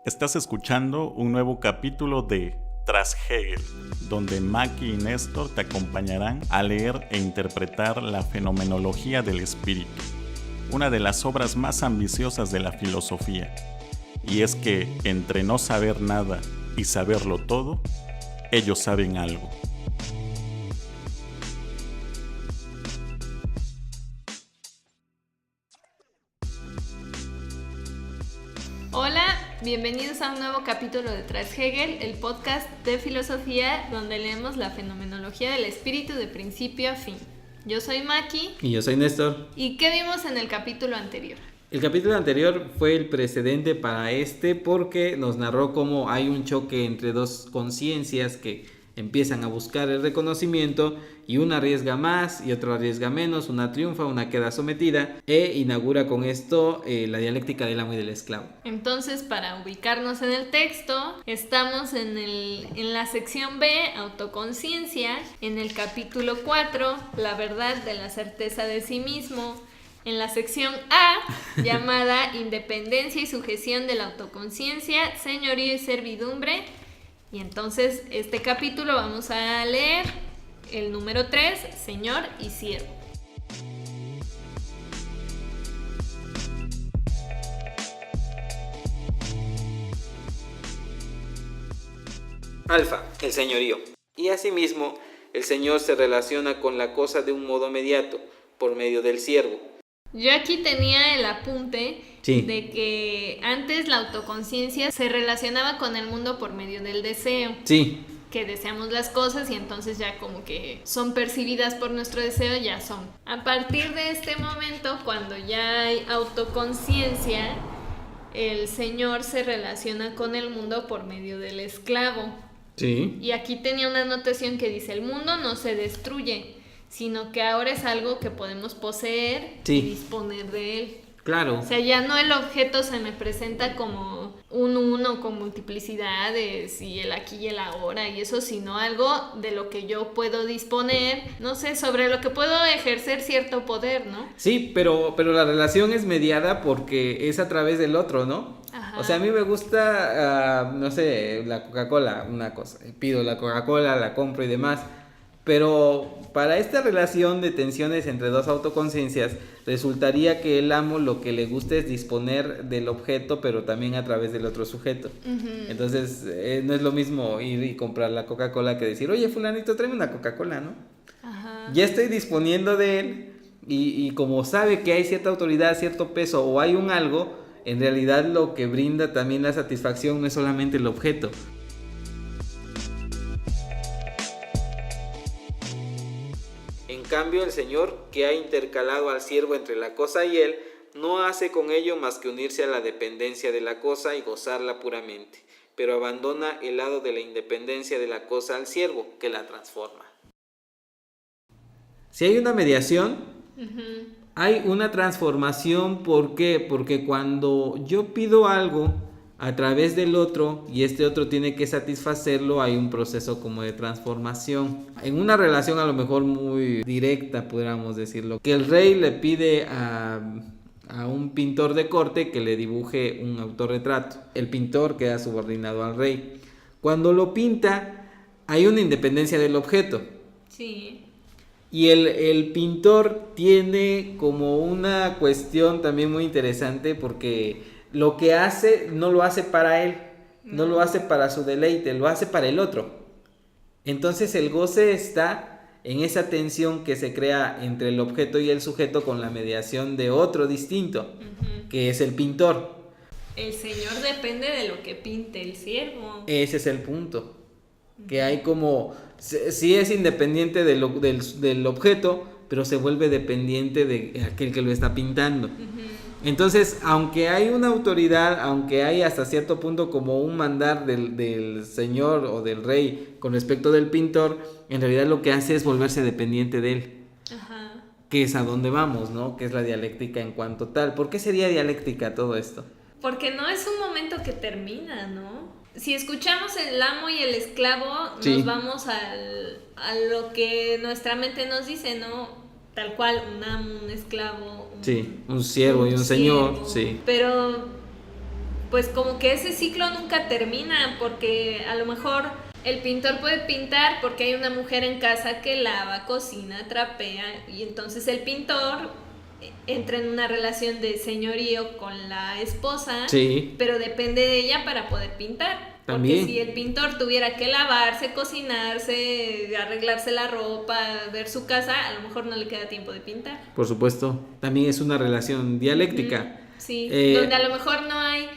Estás escuchando un nuevo capítulo de Tras Hegel, donde Maki y Néstor te acompañarán a leer e interpretar la fenomenología del espíritu, una de las obras más ambiciosas de la filosofía. Y es que entre no saber nada y saberlo todo, ellos saben algo. Hola, bienvenidos a un nuevo capítulo de Tras Hegel, el podcast de filosofía donde leemos la fenomenología del espíritu de principio a fin. Yo soy Maki. Y yo soy Néstor. ¿Y qué vimos en el capítulo anterior? El capítulo anterior fue el precedente para este porque nos narró cómo hay un choque entre dos conciencias que empiezan a buscar el reconocimiento y una arriesga más y otra arriesga menos, una triunfa, una queda sometida e inaugura con esto la dialéctica del amo y del esclavo. Entonces, para ubicarnos en el texto, estamos en la sección B, autoconciencia, en el capítulo 4, la verdad de la certeza de sí mismo. En la sección A, llamada Independencia y sujeción de la autoconciencia, señorío y servidumbre. Y entonces, este capítulo vamos a leer el número 3, Señor y Siervo. Alfa, el señorío. Y asimismo, el señor se relaciona con la cosa de un modo mediato, por medio del siervo. Yo aquí tenía el apunte Sí. de que antes la autoconciencia se relacionaba con el mundo por medio del deseo. Sí. Que deseamos las cosas y entonces ya como que son percibidas por nuestro deseo, ya son. A partir de este momento, cuando ya hay autoconciencia, el Señor se relaciona con el mundo por medio del esclavo. Sí. Y aquí tenía una anotación que dice, el mundo no se destruye, sino que ahora es algo que podemos poseer Sí. y disponer de él. Claro. O sea, ya no el objeto se me presenta como un uno con multiplicidades y el aquí y el ahora y eso, sino algo de lo que yo puedo disponer, no sé, sobre lo que puedo ejercer cierto poder, ¿no? Sí, pero la relación es mediada porque es a través del otro, ¿no? Ajá. O sea, a mí me gusta, no sé, la Coca-Cola, una cosa, pido la Coca-Cola, la compro y demás, pero para esta relación de tensiones entre dos autoconciencias, resultaría que el amo lo que le gusta es disponer del objeto, pero también a través del otro sujeto. Uh-huh. Entonces, no es lo mismo ir y comprar la Coca-Cola que decir, oye, fulanito, tráeme una Coca-Cola, ¿no? Ajá. Ya estoy disponiendo de él y como sabe que hay cierta autoridad, cierto peso o hay un algo, en realidad lo que brinda también la satisfacción no es solamente el objeto. En cambio, el Señor, que ha intercalado al siervo entre la cosa y él, no hace con ello más que unirse a la dependencia de la cosa y gozarla puramente, pero abandona el lado de la independencia de la cosa al siervo, que la transforma. Si hay una mediación, Uh-huh. hay una transformación. ¿Por qué? Porque cuando yo pido algo a través del otro y este otro tiene que satisfacerlo, hay un proceso como de transformación. En una relación a lo mejor muy directa, podríamos decirlo, que el rey le pide a un pintor de corte que le dibuje un autorretrato. El pintor queda subordinado al rey. Cuando lo pinta, hay una independencia del objeto. Sí. Y el pintor tiene como una cuestión también muy interesante porque lo que hace no lo hace para él, no lo hace para su deleite, lo hace para el otro. Entonces el goce está en esa tensión que se crea entre el objeto y el sujeto con la mediación de otro distinto, Uh-huh. que es el pintor. El Señor depende de lo que pinte el siervo. Ese es el punto. Que hay como, sí es independiente del objeto, pero se vuelve dependiente de aquel que lo está pintando. Uh-huh. Entonces, aunque hay una autoridad, aunque hay hasta cierto punto como un mandar del señor o del rey con respecto del pintor, en realidad lo que hace es volverse dependiente de él. Ajá. Que es a donde vamos, ¿no? Que es la dialéctica en cuanto tal. ¿Por qué sería dialéctica todo esto? Porque no es un momento que termina, ¿no? Si escuchamos el amo y el esclavo, Sí. nos vamos a lo que nuestra mente nos dice, ¿no? Tal cual, un amo, un esclavo. Sí, un siervo y un señor, siervo. sí. Pero pues como que ese ciclo nunca termina, porque a lo mejor el pintor puede pintar porque hay una mujer en casa que lava, cocina, trapea, y entonces el pintor entra en una relación de señorío con la esposa, Sí. pero depende de ella para poder pintar. También. Porque si el pintor tuviera que lavarse, cocinarse, arreglarse la ropa, ver su casa, a lo mejor no le queda tiempo de pintar. Por supuesto, también es una relación dialéctica. Sí, Eh, donde a lo mejor no hay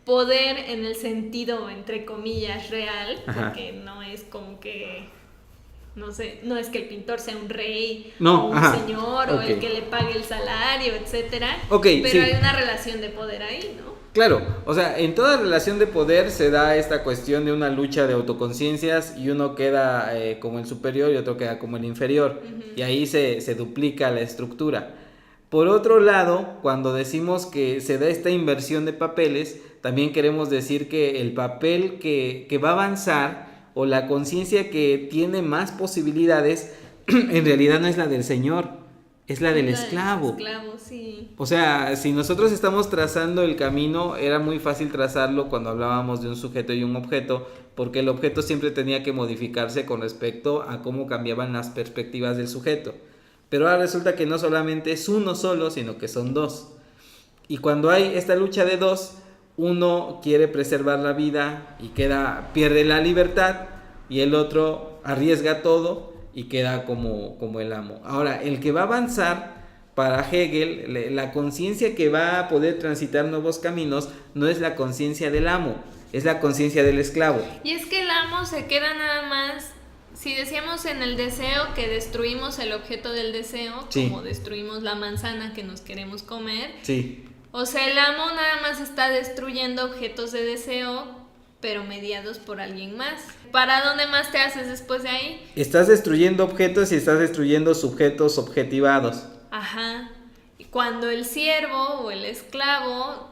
poder en el sentido, entre comillas, real, Ajá. porque no es como que, no sé, no es que el pintor sea un rey, No, o un ajá, señor, o ok. el que le pague el salario, etcétera. Ok, pero sí. hay una relación de poder ahí, ¿no? Claro, o sea, en toda relación de poder se da esta cuestión de una lucha de autoconciencias y uno queda como el superior y otro queda como el inferior. Y ahí se duplica la estructura. Por otro lado, cuando decimos que se da esta inversión de papeles, también queremos decir que el papel que va a avanzar o la conciencia que tiene más posibilidades, en realidad no es la del señor, es la del esclavo. Esclavo, sí. O sea, si nosotros estamos trazando el camino, era muy fácil trazarlo cuando hablábamos de un sujeto y un objeto, porque el objeto siempre tenía que modificarse con respecto a cómo cambiaban las perspectivas del sujeto. Pero ahora resulta que no solamente es uno solo, sino que son dos. Y cuando hay esta lucha de dos, uno quiere preservar la vida y pierde la libertad, y el otro arriesga todo y queda como el amo. Ahora, el que va a avanzar para Hegel, la conciencia que va a poder transitar nuevos caminos, no es la conciencia del amo, es la conciencia del esclavo. Y es que el amo se queda nada más, si decíamos en el deseo que destruimos el objeto del deseo, Sí. como destruimos la manzana que nos queremos comer, Sí. o sea, el amo nada más está destruyendo objetos de deseo, pero mediados por alguien más. ¿Para dónde más te haces después de ahí? Estás destruyendo objetos y estás destruyendo sujetos objetivados. Ajá. Y cuando el siervo o el esclavo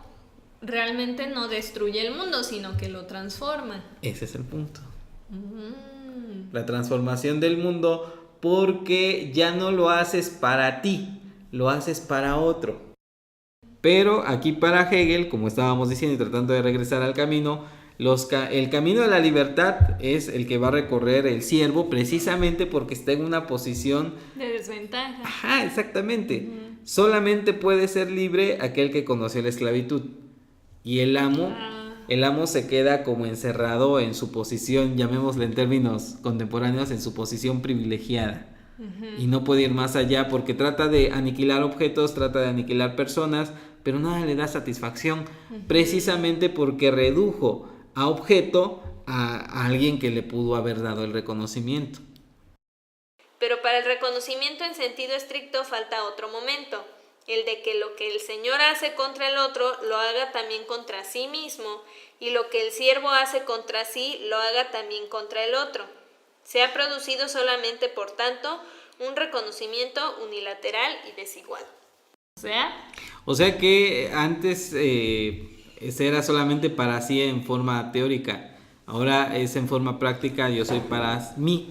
realmente no destruye el mundo, sino que lo transforma. Ese es el punto. Mm. La transformación del mundo, porque ya no lo haces para ti, lo haces para otro. Pero aquí para Hegel, como estábamos diciendo y tratando de regresar al camino, el camino de la libertad es el que va a recorrer el siervo, precisamente porque está en una posición... De desventaja. Ajá, exactamente. Solamente puede ser libre aquel que conoció la esclavitud. Y el amo se queda como encerrado en su posición, llamémosle en términos contemporáneos, en su posición privilegiada. Y no puede ir más allá porque trata de aniquilar objetos, trata de aniquilar personas, pero nada le da satisfacción, precisamente porque redujo a objeto a alguien que le pudo haber dado el reconocimiento. Pero para el reconocimiento en sentido estricto falta otro momento, el de que lo que el Señor hace contra el otro lo haga también contra sí mismo, y lo que el siervo hace contra sí lo haga también contra el otro. Se ha producido solamente, por tanto, un reconocimiento unilateral y desigual. O sea que antes era solamente para sí en forma teórica, ahora es en forma práctica, yo soy para mí.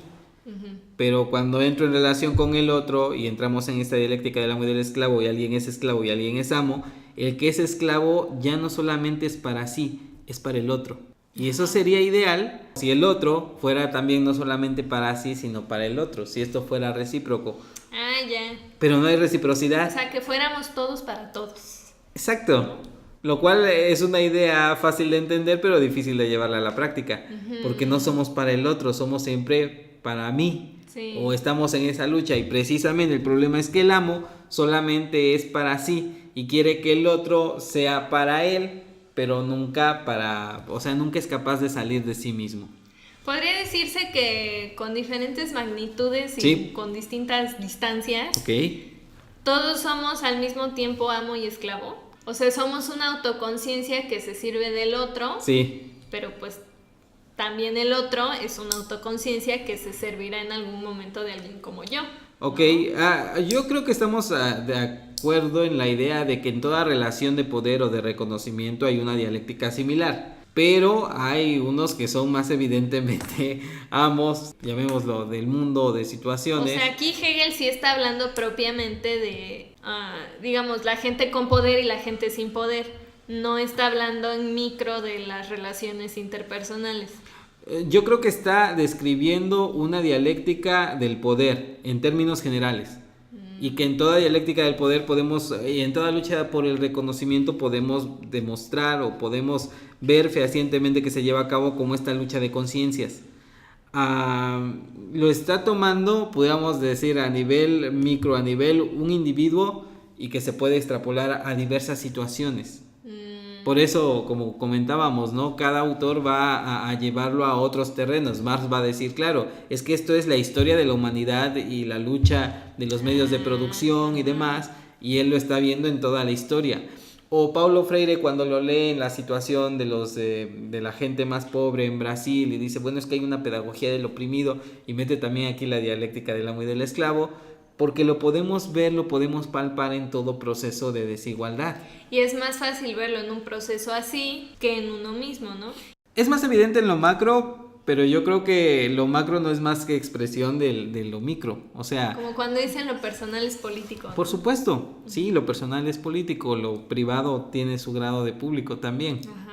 Pero cuando entro en relación con el otro y entramos en esta dialéctica del amo y del esclavo, y alguien es esclavo y alguien es amo, el que es esclavo ya no solamente es para sí, es para el otro. Y eso sería ideal si el otro fuera también no solamente para sí, sino para el otro, si esto fuera recíproco. Ah, ya. Pero no hay reciprocidad. O sea, que fuéramos todos para todos. Exacto. Lo cual es una idea fácil de entender, pero difícil de llevarla a la práctica. Porque no somos para el otro, somos siempre para mí. Sí. O estamos en esa lucha. Y precisamente el problema es que el amo solamente es para sí y quiere que el otro sea para él, pero nunca nunca es capaz de salir de sí mismo. Podría decirse que con diferentes magnitudes y Sí. con distintas distancias, ¿Ok? todos somos al mismo tiempo amo y esclavo. O sea, somos una autoconciencia que se sirve del otro, Sí. pero pues también el otro es una autoconciencia que se servirá en algún momento de alguien como yo. Ok, yo creo que estamos de acuerdo en la idea de que en toda relación de poder o de reconocimiento hay una dialéctica similar. Pero hay unos que son más evidentemente amos, llamémoslo, del mundo o de situaciones. O sea, aquí Hegel sí está hablando propiamente de, digamos, la gente con poder y la gente sin poder. no está hablando en micro de las relaciones interpersonales. Yo creo que está describiendo una dialéctica del poder en términos generales. Y que en toda dialéctica del poder y en toda lucha por el reconocimiento podemos demostrar o podemos ver fehacientemente que se lleva a cabo como esta lucha de conciencias. Lo está tomando, podríamos decir, a nivel micro, a nivel un individuo, y que se puede extrapolar a diversas situaciones. Por eso, como comentábamos, ¿no? Cada autor va a llevarlo a otros terrenos. Marx va a decir, claro, es que esto es la historia de la humanidad y la lucha de los medios de producción y demás, y él lo está viendo en toda la historia. O Paulo Freire, cuando lo lee en la situación de la gente más pobre en Brasil, y dice, bueno, es que hay una pedagogía del oprimido, y mete también aquí la dialéctica del amo y del esclavo, porque lo podemos ver, lo podemos palpar en todo proceso de desigualdad. Y es más fácil verlo en un proceso así que en uno mismo, ¿no? Es más evidente en lo macro, pero yo creo que lo macro no es más que expresión de lo micro. O sea, como cuando dicen lo personal es político, ¿no? Por supuesto, sí, lo personal es político, lo privado tiene su grado de público también. Ajá.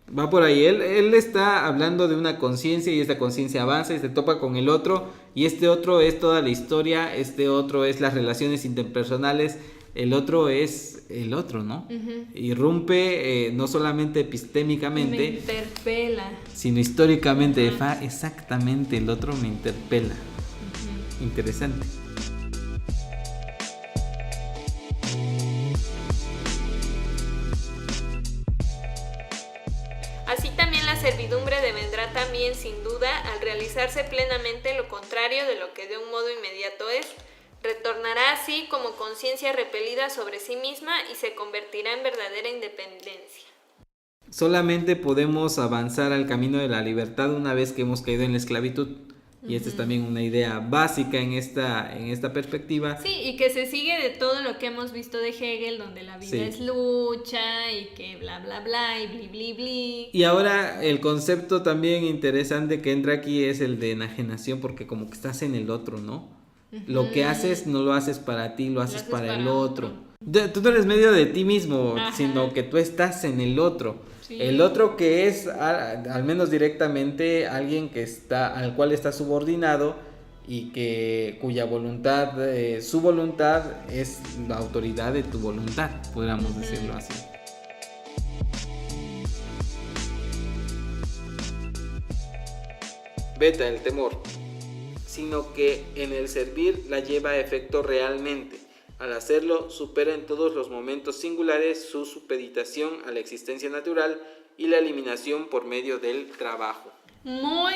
Va por ahí, él está hablando de una conciencia, y esta conciencia avanza y se topa con el otro, y este otro es toda la historia, este otro es las relaciones interpersonales, el otro es el otro, ¿no? Uh-huh. Irrumpe no solamente epistémicamente, me interpela, sino históricamente. Uh-huh. Exactamente, el otro me interpela. Uh-huh. Interesante. Así también la servidumbre devendrá también, sin duda, al realizarse plenamente lo contrario de lo que de un modo inmediato es. Retornará así como conciencia repelida sobre sí misma y se convertirá en verdadera independencia. Solamente podemos avanzar al camino de la libertad una vez que hemos caído en la esclavitud. Y esta es también una idea básica en esta perspectiva. Sí, y que se sigue de todo lo que hemos visto de Hegel, donde la vida es lucha y que bla bla bla y bli bli bli. Y ahora el concepto también interesante que entra aquí es el de enajenación, porque como que estás en el otro, ¿no? Uh-huh. Lo que haces no lo haces para ti, lo haces para el otro. Tú no eres medio de ti mismo, ajá, sino que tú estás en el otro. Sí. El otro que es, al menos directamente, alguien que al cual está subordinado y cuya voluntad, su voluntad es la autoridad de tu voluntad, podríamos decirlo así. Beta, el temor, sino que en el servir la lleva a efecto realmente. Al hacerlo, supera en todos los momentos singulares su supeditación a la existencia natural y la eliminación por medio del trabajo. Muy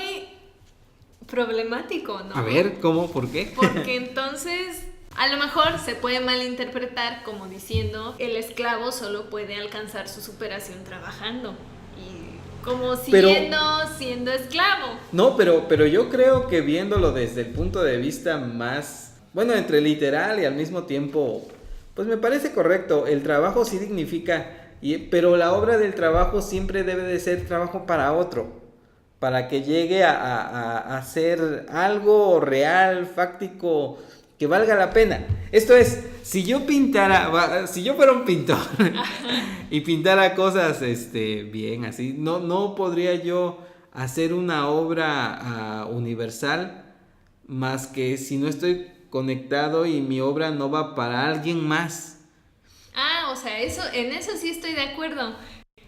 problemático, ¿no? A ver, ¿cómo? ¿Por qué? Porque entonces, a lo mejor se puede malinterpretar como diciendo el esclavo solo puede alcanzar su superación trabajando. Y como siendo esclavo. No, pero yo creo que viéndolo desde el punto de vista más... Bueno, entre literal y al mismo tiempo, pues me parece correcto. El trabajo sí dignifica, pero la obra del trabajo siempre debe de ser trabajo para otro, para que llegue a ser algo real, fáctico, que valga la pena. Esto es, si yo fuera un pintor y pintara cosas bien así, no podría yo hacer una obra universal más que si no estoy conectado y mi obra no va para alguien más. O sea, en eso sí estoy de acuerdo.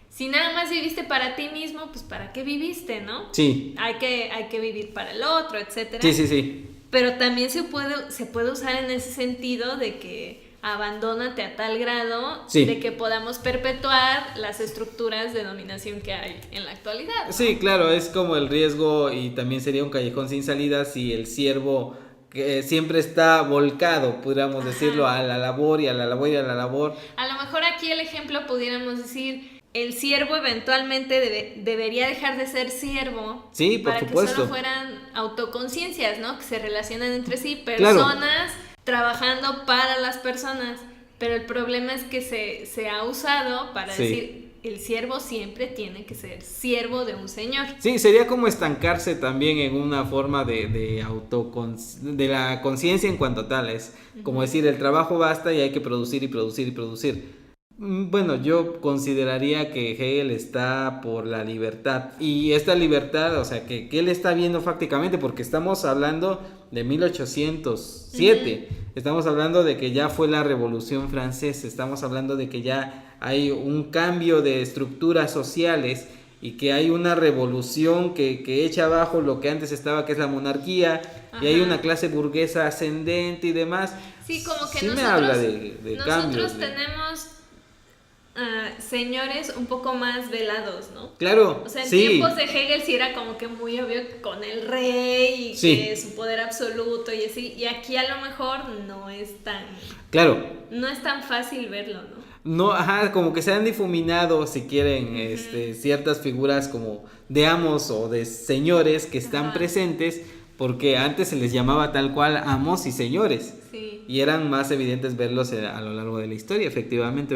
Si nada más viviste para ti mismo, pues ¿para qué viviste, no? Sí. Hay que vivir para el otro, etcétera. Sí. Pero también se puede usar en ese sentido de que abandónate a tal grado de que podamos perpetuar las estructuras de dominación que hay en la actualidad, ¿no? Sí, claro, es como el riesgo, y también sería un callejón sin salida si el siervo que siempre está volcado, podríamos decirlo, a la labor y a la labor y a la labor. A lo mejor aquí el ejemplo pudiéramos decir, el siervo eventualmente debería dejar de ser siervo. Sí, por supuesto. Para que solo fueran autoconciencias, ¿no? Que se relacionan entre sí, personas trabajando para las personas. Pero el problema es que se ha usado para decir... El siervo siempre tiene que ser siervo de un señor. Sí, sería como estancarse también en una forma de la conciencia en cuanto tal. Es como decir, el trabajo basta y hay que producir y producir y producir. Bueno, yo consideraría que Hegel está por la libertad. Y esta libertad, o sea, que él está viendo prácticamente, porque estamos hablando de 1807. Estamos hablando de que ya fue la Revolución Francesa. Estamos hablando de que ya hay un cambio de estructuras sociales y que hay una revolución que echa abajo lo que antes estaba, que es la monarquía. Ajá. Y hay una clase burguesa ascendente y demás. Sí, como que sí nosotros, me habla de cambios. Nosotros tenemos señores un poco más velados, ¿no? Claro, o sea, en sí. tiempos de Hegel sí era como que muy obvio con el rey y sí. que su poder absoluto y así, y aquí a lo mejor no es tan... Claro. No es tan fácil verlo, ¿no? No, ajá, como que se han difuminado, si quieren, ciertas figuras como de amos o de señores que están presentes, porque antes se les llamaba tal cual amos y señores. Sí. Y eran más evidentes verlos a lo largo de la historia, efectivamente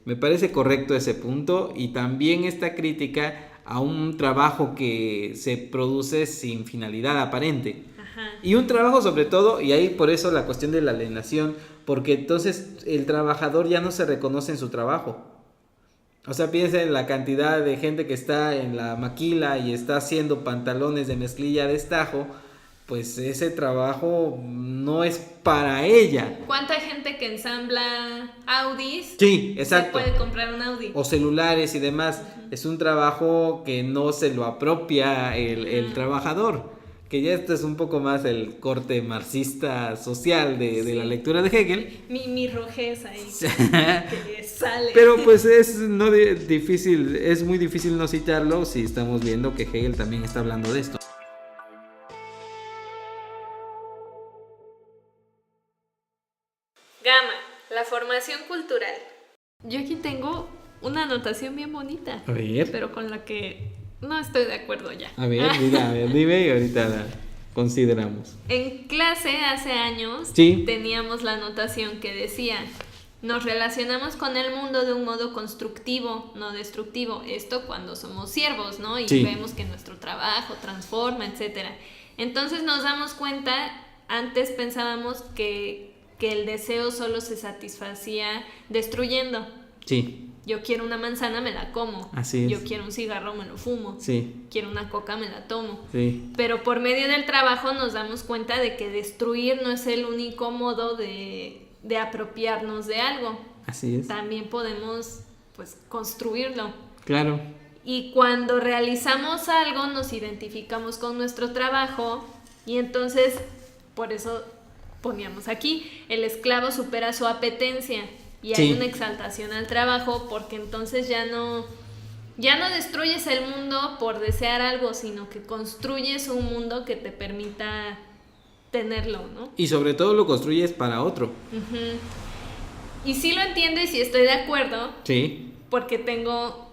me parece correcto ese punto. Y también esta crítica a un trabajo que se produce sin finalidad aparente. Ajá. Y un trabajo sobre todo, y ahí por eso la cuestión de la alienación, porque entonces el trabajador ya no se reconoce en su trabajo. O sea, piensa en la cantidad de gente que está en la maquila y está haciendo pantalones de mezclilla de estajo, pues ese trabajo no es para ella. ¿Cuánta gente que ensambla Audis? Sí, exacto. Se puede comprar un Audi. O celulares y demás. Es un trabajo que no se lo apropia el trabajador. Que ya esto es un poco más el corte marxista social de la lectura de Hegel. Mi rojeza ahí que sale. Pero pues es muy difícil no citarlo si estamos viendo que Hegel también está hablando de esto. Gama, la formación cultural. Yo aquí tengo una anotación bien bonita. A ver. Pero con la que no estoy de acuerdo ya. A ver, dime y ahorita la consideramos. En clase hace años sí. teníamos la anotación que decía: nos relacionamos con el mundo de un modo constructivo, no destructivo. Esto cuando somos siervos, ¿no? Y vemos que nuestro trabajo transforma, etcétera. Entonces nos damos cuenta, antes pensábamos que el deseo solo se satisfacía destruyendo. Sí. Yo quiero una manzana, me la como. Así es. Yo quiero un cigarro, me lo fumo. Sí. Quiero una coca, me la tomo. Sí. Pero por medio del trabajo nos damos cuenta de que destruir no es el único modo de apropiarnos de algo. Así es. También podemos, pues, construirlo. Claro. Y cuando realizamos algo, nos identificamos con nuestro trabajo y entonces, por eso poníamos aquí, el esclavo supera su apetencia. Y hay una exaltación al trabajo, porque entonces ya no destruyes el mundo por desear algo, sino que construyes un mundo que te permita tenerlo, ¿no? Y sobre todo lo construyes para otro. Y sí lo entiendo y sí estoy de acuerdo. Sí. Porque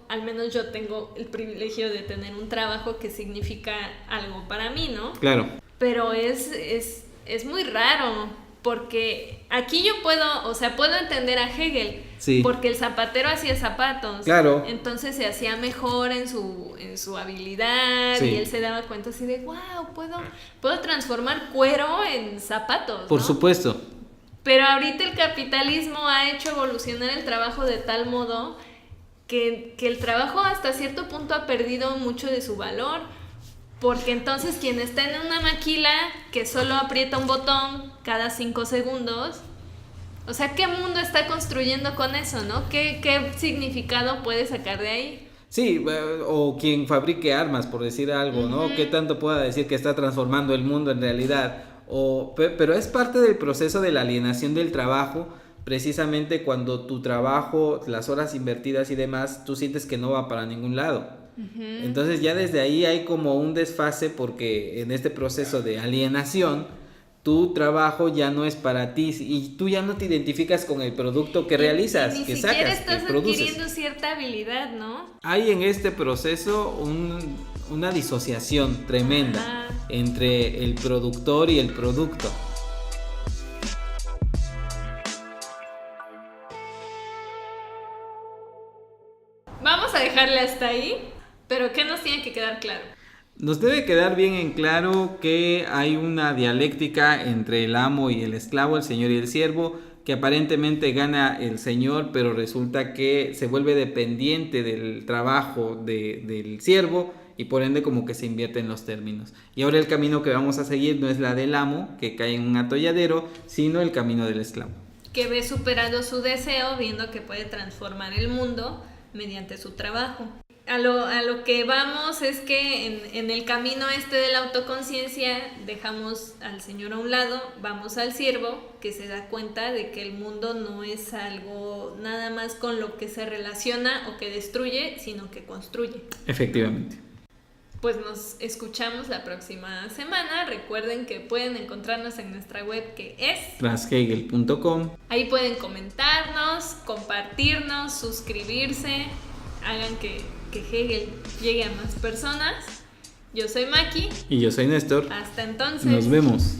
al menos yo tengo el privilegio de tener un trabajo que significa algo para mí, ¿no? Claro. Pero es muy raro. Porque aquí yo puedo entender a Hegel, porque el zapatero hacía zapatos, claro. Entonces se hacía mejor en su habilidad, y él se daba cuenta así de, wow, puedo transformar cuero en zapatos, Por ¿no? supuesto. Pero ahorita el capitalismo ha hecho evolucionar el trabajo de tal modo que el trabajo hasta cierto punto ha perdido mucho de su valor. Porque entonces quien está en una maquila que solo aprieta un botón cada 5 segundos, o sea, ¿qué mundo está construyendo con eso, no? ¿Qué significado puede sacar de ahí? Sí, o quien fabrique armas, por decir algo, ¿no? ¿Qué tanto pueda decir que está transformando el mundo en realidad? Pero es parte del proceso de la alienación del trabajo, precisamente cuando tu trabajo, las horas invertidas y demás, tú sientes que no va para ningún lado. Entonces ya desde ahí hay como un desfase, porque en este proceso de alienación tu trabajo ya no es para ti y tú ya no te identificas con el producto que realizas, que sacas, que produces. Ni siquiera estás adquiriendo cierta habilidad, ¿no? Hay en este proceso una disociación tremenda entre el productor y el producto. Vamos a dejarle hasta ahí. Pero ¿qué nos tiene que quedar claro? Nos debe quedar bien en claro que hay una dialéctica entre el amo y el esclavo, el señor y el siervo, que aparentemente gana el señor, pero resulta que se vuelve dependiente del trabajo del siervo y por ende como que se invierte en los términos. Y ahora el camino que vamos a seguir no es la del amo, que cae en un atolladero, sino el camino del esclavo. Que ve superado su deseo viendo que puede transformar el mundo mediante su trabajo. A lo que vamos es que en el camino de la autoconciencia dejamos al Señor a un lado, vamos al siervo que se da cuenta de que el mundo no es algo nada más con lo que se relaciona o que destruye, sino que construye. Efectivamente. Pues nos escuchamos la próxima semana. Recuerden que pueden encontrarnos en nuestra web que es trashegel.com. Ahí pueden comentarnos, compartirnos, suscribirse, hagan que Hegel llegue a más personas. Yo soy Maki. Y yo soy Néstor. Hasta entonces. Nos vemos.